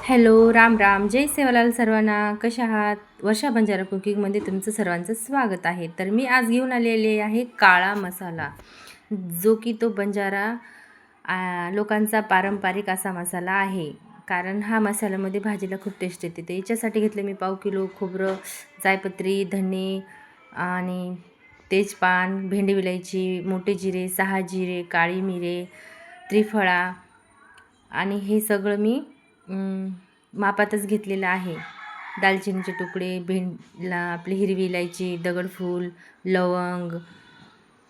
Hello, Ram Ram, जय सेवालाल सर्वांना. कशा आहात? वर्षा बंजारा कुकिंगमध्ये तुमचं सर्वांचं स्वागत आहे. तर मी आज घेऊन आलेले आहे काळा मसाला, जो की तो बंजारा लोकांचा पारंपरिक असा मसाला आहे. कारण हा मसाल्यामध्ये भाजीला खूप टेस्ट येते. तर याच्यासाठी घेतले मी पाव किलो खोबरं, जायपत्री, धने आणि तेजपान, भेंडी विलायची, मोठे जिरे, 6 जिरे, काळी मिरे, त्रिफळा आणि हे सगळं मी मापातच घेतलेलं आहे. दालचिनीचे तुकडे, आपली हिरवी इलायची, दगडफूल, लवंग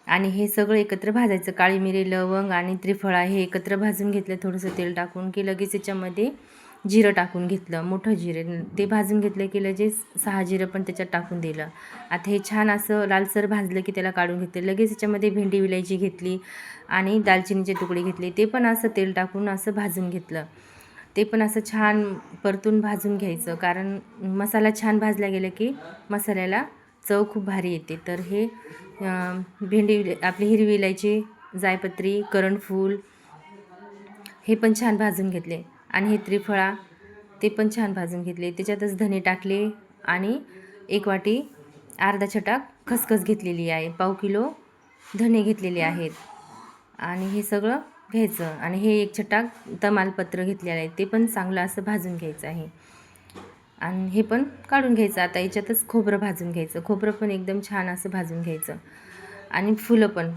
आणि हे सगळं एकत्र भाजायचं. काळी मिरी, लवंग आणि त्रिफळा हे एकत्र भाजून घेतलं थोडंसं तेल टाकून, की लगेच याच्यामध्ये जिरं टाकून घेतलं, मोठं जिरं ते भाजून घेतलं की लगेच 6 जिरं पण त्याच्यात टाकून दिलं. आता हे छान असं लालसर भाजलं की त्याला काढून घेतलं. लगेच याच्यामध्ये भेंडी विलायची घेतली आणि दालचिनीचे तुकडे घेतले, ते पण असं तेल टाकून असं भाजून घेतलं. ते पण असं छान परतून भाजून घ्यायचं, कारण मसाला छान भाजला गेला की मसाल्याला चव खूप भारी येते. तर हे आपली हिरवी इलायची, जायपत्री, करणफूल हे पण छान भाजून घेतले आणि हे त्रिफळा ते पण छान भाजून घेतले. त्याच्यातच धने टाकले आणि 1 वाटी अर्धा छटाक खसखस घेतलेली आहे. पाव किलो धने घेतलेले आहेत आणि हे सगळं घ्यायचं आणि हे 1 छटाक तमालपत्र घेतलेलं आहे, ते पण चांगलं असं भाजून घ्यायचं आहे आणि हे पण काढून घ्यायचं. आता याच्यातच खोबरं भाजून घ्यायचं. खोबरं पण एकदम छान असं भाजून घ्यायचं आणि फुलं पण.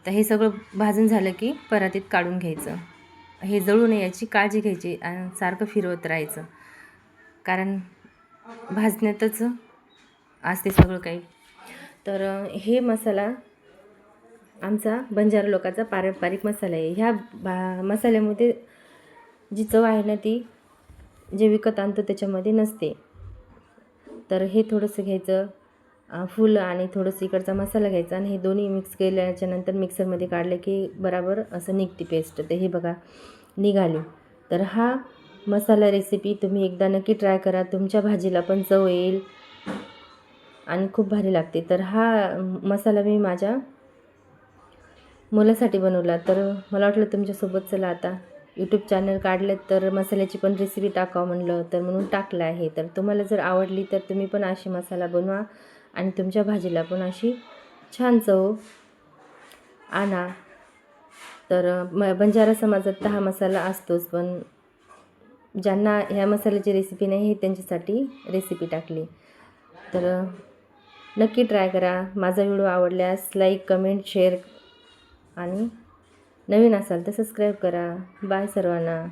तर हे सगळं भाजून झालं की परातीत काढून घ्यायचं. हे जळू नये याची काळजी घ्यायची आणि सारखं फिरवत राहायचं, कारण भाजण्यातच असते सगळं काही. तर हे मसाला आमचा बंजारा लोकांचा पारंपरिक मसाला आहे. ह्या मसाल्यामध्ये जी चव आहे ना, ती जे विकत आणतो त्याच्यामध्ये नसते. तर हे थोडंसं घ्यायचं, फुलं आणि थोडंसं इकडचा मसाला घ्यायचा आणि हे दोन्ही मिक्स केल्याच्यानंतर मिक्सरमध्ये काढले की बराबर असं निघते पेस्ट. तर हे बघा निघाली. तर हा मसाला रेसिपी तुम्ही एकदा नक्की ट्राय करा. तुमच्या भाजीला पण चव येईल आणि खूप भारी लागते. तर हा मसाला मी माझ्या मुलासाठी बनवला. तर मला वाटलं तुमच्यासोबत चला आता यूट्यूब चॅनल काढलं तर मसाल्याची पण रेसिपी टाकावं म्हणलं, तर म्हणून टाकलं आहे. तर तुम्हाला जर आवडली तर तुम्ही पण अशी मसाला बनवा आणि तुमच्या भाजीला पण अशी छान चव आणा. तर बंजारा समाजात तर हा मसाला असतोच, पण ज्यांना ह्या मसाल्याची रेसिपी नाही हे त्यांच्यासाठी रेसिपी टाकली. तर नक्की ट्राय करा. माझा व्हिडिओ आवडल्यास लाईक, कमेंट, शेअर आणि नवीन असाल तर सबस्क्राईब करा. बाय सर्वांना.